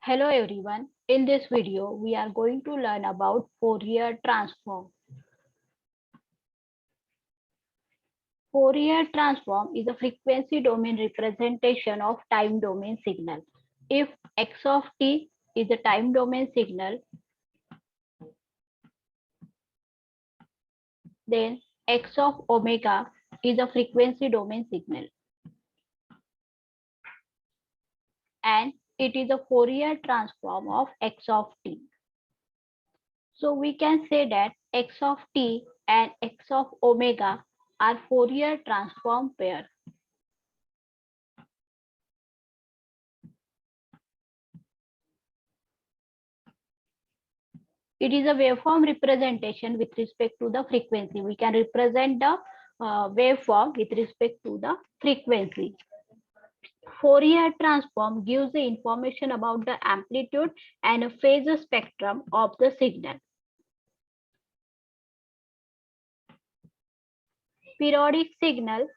Hello everyone. In this video, we are going to learn about Fourier transform. Fourier transform is a frequency domain representation of time domain signal. If x of t is a time domain signal, then x of omega is a frequency domain signal. And it is a Fourier transform of x of t. So we can say that x of t and x of omega are Fourier transform pair. It is a waveform representation with respect to the frequency. We can represent the waveform with respect to the frequency. Fourier transform gives the information about the amplitude and phase spectrum of the signal. Periodic signal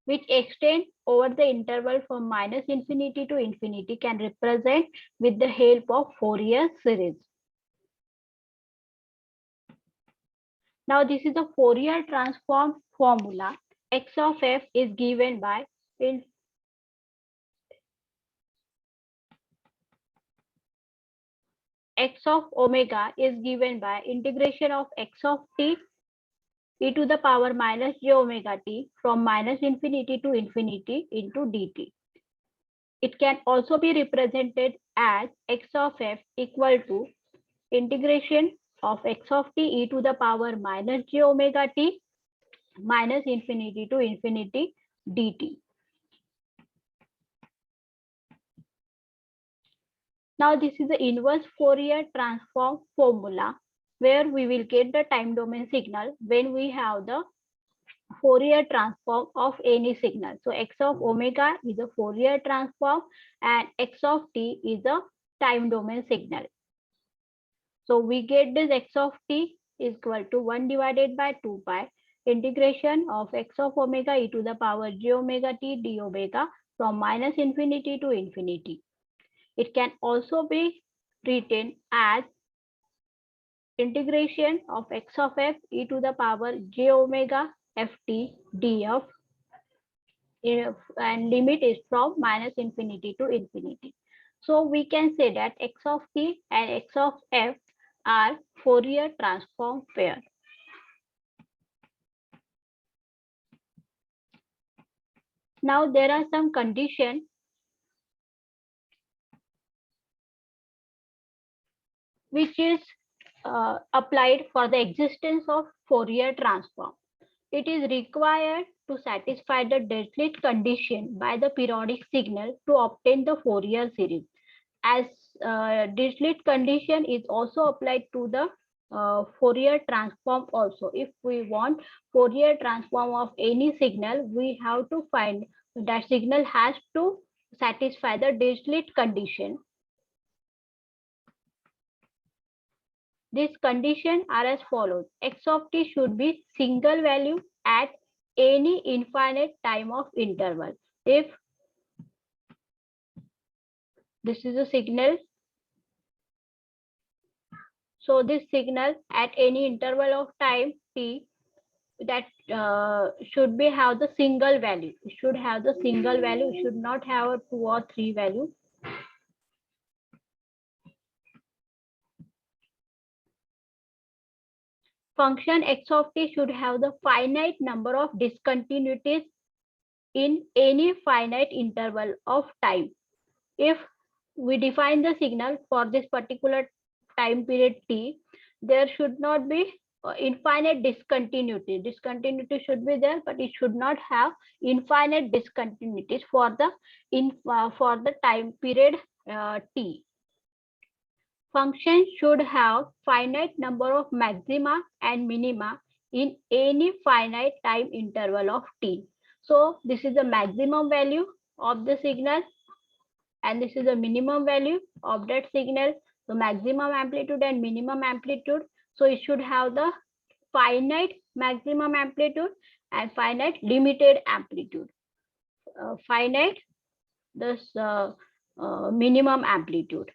which extend over the interval from -infinity to infinity can represent with the help of Fourier series. Now this is a Fourier transform formula. X of f is given by x of omega is given by integration of x of t e to the power minus j omega t from -infinity to infinity into dt. It can also be represented as x of f equal to integration of x of t e to the power minus j omega t minus infinity to infinity dt. Now this is the inverse Fourier transform formula where we will get the time domain signal when we have the Fourier transform of any signal. So x of omega is a Fourier transform and x of t is a time domain signal. So we get this x of t is equal to 1 divided by 2 pi integration of x of omega e to the power j omega t d omega from -infinity to infinity. It can also be written as integration of x of f e to the power j omega ft df, and limit is from -infinity to infinity. So we can say that x of t and x of f are Fourier transform pair. Now there are some conditions which is applied for the existence of Fourier transform. It is required to satisfy the Dirichlet condition by the periodic signal to obtain the Fourier series. As Dirichlet condition is also applied to the Fourier transform also. If we want Fourier transform of any signal, we have to find that signal has to satisfy the Dirichlet condition. These conditions are as follows. X of t should be single value at any infinite time of interval. If this is a signal, so this signal at any interval of time t, that should be have the single value. It should have the single value. It should not have a 2 or 3 value. Function x of t should have the finite number of discontinuities in any finite interval of time. If we define the signal for this particular time period t, there should not be infinite discontinuity. Discontinuity should be there, but it should not have infinite discontinuities for the time period t. Function should have finite number of maxima and minima in any finite time interval of t. So this is the maximum value of the signal and this is the minimum value of that signal. So maximum amplitude and minimum amplitude. So it should have the finite maximum amplitude and finite limited amplitude. Finite, this minimum amplitude.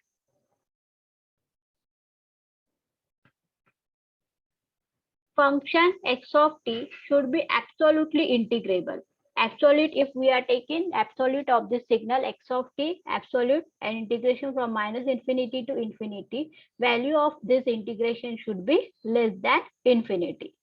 Function x of t should be absolutely integrable. Absolute, if we are taking absolute of the signal x of t, absolute, and integration from minus infinity to infinity, value of this integration should be less than infinity.